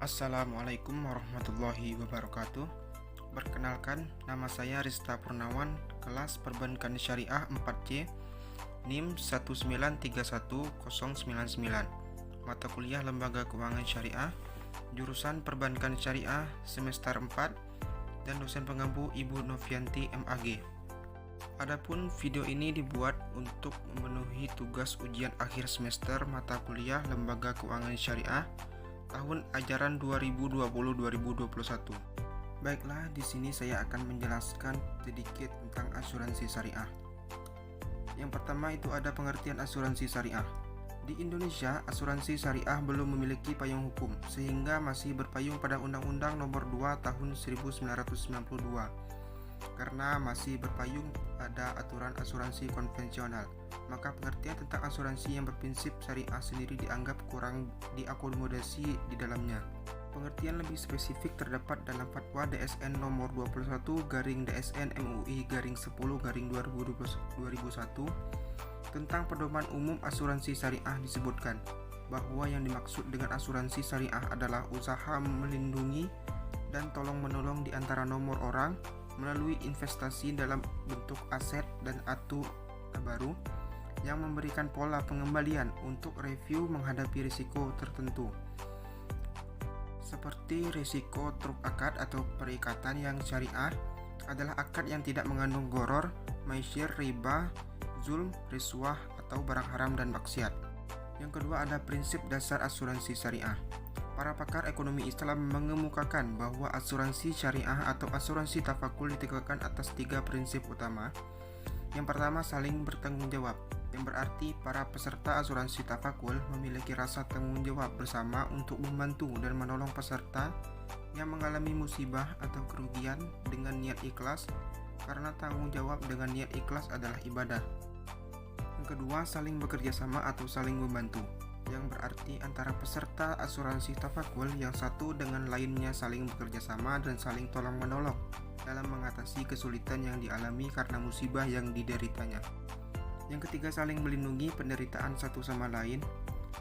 Assalamualaikum warahmatullahi wabarakatuh. Perkenalkan, nama saya Rista Purnawan, kelas Perbankan Syariah 4C, NIM 1931099, mata kuliah Lembaga Keuangan Syariah, jurusan Perbankan Syariah semester 4, dan dosen pengampu Ibu Novianti MAG. Adapun video ini dibuat untuk memenuhi tugas ujian akhir semester mata kuliah Lembaga Keuangan Syariah tahun ajaran 2020-2021. Baiklah, di sini saya akan menjelaskan sedikit tentang asuransi syariah. Yang pertama itu ada pengertian asuransi syariah. Di Indonesia, asuransi syariah belum memiliki payung hukum sehingga masih berpayung pada Undang-Undang Nomor 2 Tahun 1992. Karena masih berpayung pada aturan asuransi konvensional, maka pengertian tentang asuransi yang berprinsip syariah sendiri dianggap kurang diakomodasi di dalamnya. Pengertian lebih spesifik terdapat dalam Fatwa DSN nomor 21/DSN MUI-10/2021 tentang pedoman umum asuransi syariah. Disebutkan bahwa yang dimaksud dengan asuransi syariah adalah usaha melindungi dan tolong-menolong di antara nomor orang melalui investasi dalam bentuk aset dan atau baru yang memberikan pola pengembalian untuk review menghadapi risiko tertentu, seperti risiko truk akad atau perikatan. Yang syariah adalah akad yang tidak mengandung goror, maisir, riba, zulm, riswah, atau barang haram dan maksiat. Yang kedua ada prinsip dasar asuransi syariah. Para pakar ekonomi Islam mengemukakan bahwa asuransi syariah atau asuransi tafakul ditegakkan atas 3 prinsip utama. Yang pertama, saling bertanggung jawab, yang berarti para peserta asuransi tafakul memiliki rasa tanggung jawab bersama untuk membantu dan menolong peserta yang mengalami musibah atau kerugian dengan niat ikhlas, karena tanggung jawab dengan niat ikhlas adalah ibadah. Yang kedua, saling bekerja sama atau saling membantu, yang berarti antara peserta asuransi tafakul yang satu dengan lainnya saling bekerja sama dan saling tolong-menolong dalam mengatasi kesulitan yang dialami karena musibah yang dideritanya. Yang ketiga, saling melindungi penderitaan satu sama lain,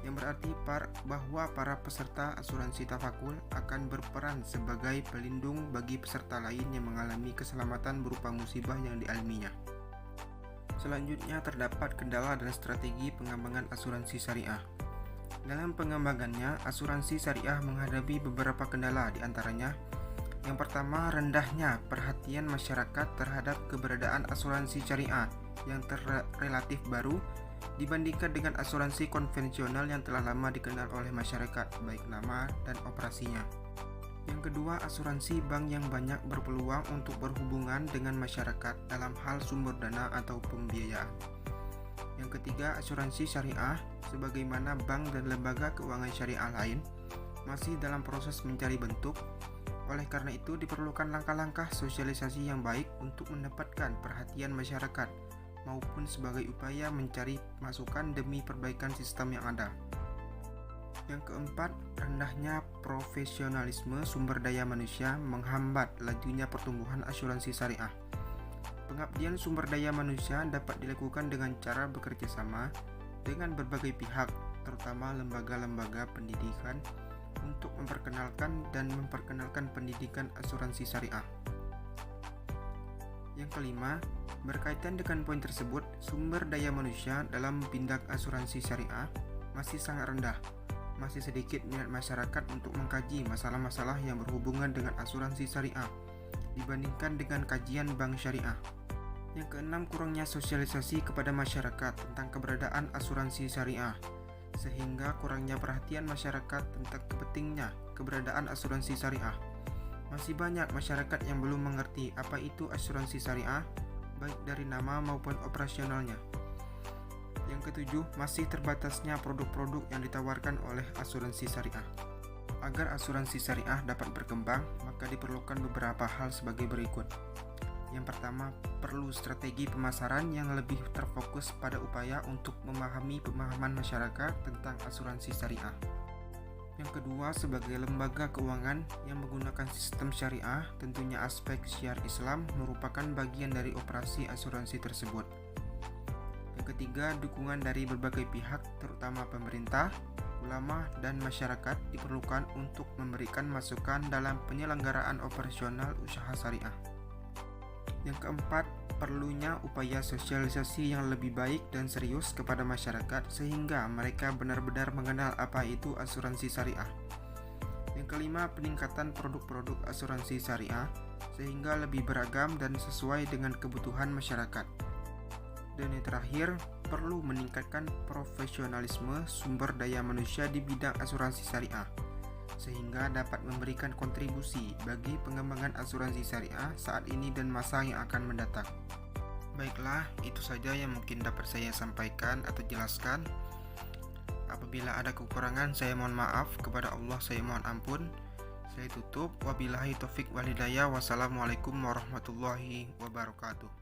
yang berarti bahwa para peserta asuransi tafakul akan berperan sebagai pelindung bagi peserta lain yang mengalami keselamatan berupa musibah yang dialaminya. Selanjutnya terdapat kendala dan strategi pengembangan asuransi syariah. Dalam pengembangannya, asuransi syariah menghadapi beberapa kendala, diantaranya yang pertama, rendahnya perhatian masyarakat terhadap keberadaan asuransi syariah yang relatif baru dibandingkan dengan asuransi konvensional yang telah lama dikenal oleh masyarakat, baik nama dan operasinya. Yang kedua, asuransi bank yang banyak berpeluang untuk berhubungan dengan masyarakat dalam hal sumber dana atau pembiayaan. Yang ketiga, asuransi syariah sebagaimana bank dan lembaga keuangan syariah lain masih dalam proses mencari bentuk. Oleh karena itu diperlukan langkah-langkah sosialisasi yang baik untuk mendapatkan perhatian masyarakat maupun sebagai upaya mencari masukan demi perbaikan sistem yang ada. Yang keempat, rendahnya profesionalisme sumber daya manusia menghambat lajunya pertumbuhan asuransi syariah. Pengabdian sumber daya manusia dapat dilakukan dengan cara bekerja sama dengan berbagai pihak, terutama lembaga-lembaga pendidikan, untuk memperkenalkan pendidikan asuransi syariah. Yang kelima, berkaitan dengan poin tersebut, sumber daya manusia dalam bidang asuransi syariah masih sangat rendah. Masih sedikit minat masyarakat untuk mengkaji masalah-masalah yang berhubungan dengan asuransi syariah dibandingkan dengan kajian bank syariah. Yang keenam, kurangnya sosialisasi kepada masyarakat tentang keberadaan asuransi syariah, sehingga kurangnya perhatian masyarakat tentang pentingnya keberadaan asuransi syariah. Masih banyak masyarakat yang belum mengerti apa itu asuransi syariah, baik dari nama maupun operasionalnya. Yang ketujuh, masih terbatasnya produk-produk yang ditawarkan oleh asuransi syariah. Agar asuransi syariah dapat berkembang, maka diperlukan beberapa hal sebagai berikut. Yang pertama, perlu strategi pemasaran yang lebih terfokus pada upaya untuk memahami pemahaman masyarakat tentang asuransi syariah. Yang kedua, sebagai lembaga keuangan yang menggunakan sistem syariah, tentunya aspek syiar Islam merupakan bagian dari operasi asuransi tersebut. Yang ketiga, dukungan dari berbagai pihak, terutama pemerintah, ulama, dan masyarakat diperlukan untuk memberikan masukan dalam penyelenggaraan operasional usaha syariah. Yang keempat, perlunya upaya sosialisasi yang lebih baik dan serius kepada masyarakat sehingga mereka benar-benar mengenal apa itu asuransi syariah. Yang kelima, peningkatan produk-produk asuransi syariah sehingga lebih beragam dan sesuai dengan kebutuhan masyarakat. Dan yang terakhir, perlu meningkatkan profesionalisme sumber daya manusia di bidang asuransi syariah sehingga dapat memberikan kontribusi bagi pengembangan asuransi syariah saat ini dan masa yang akan mendatang. Baiklah, itu saja yang mungkin dapat saya sampaikan atau jelaskan. Apabila ada kekurangan, saya mohon maaf. Kepada Allah saya mohon ampun. Saya tutup. Wabillahi taufik wal hidayah. Wassalamualaikum warahmatullahi wabarakatuh.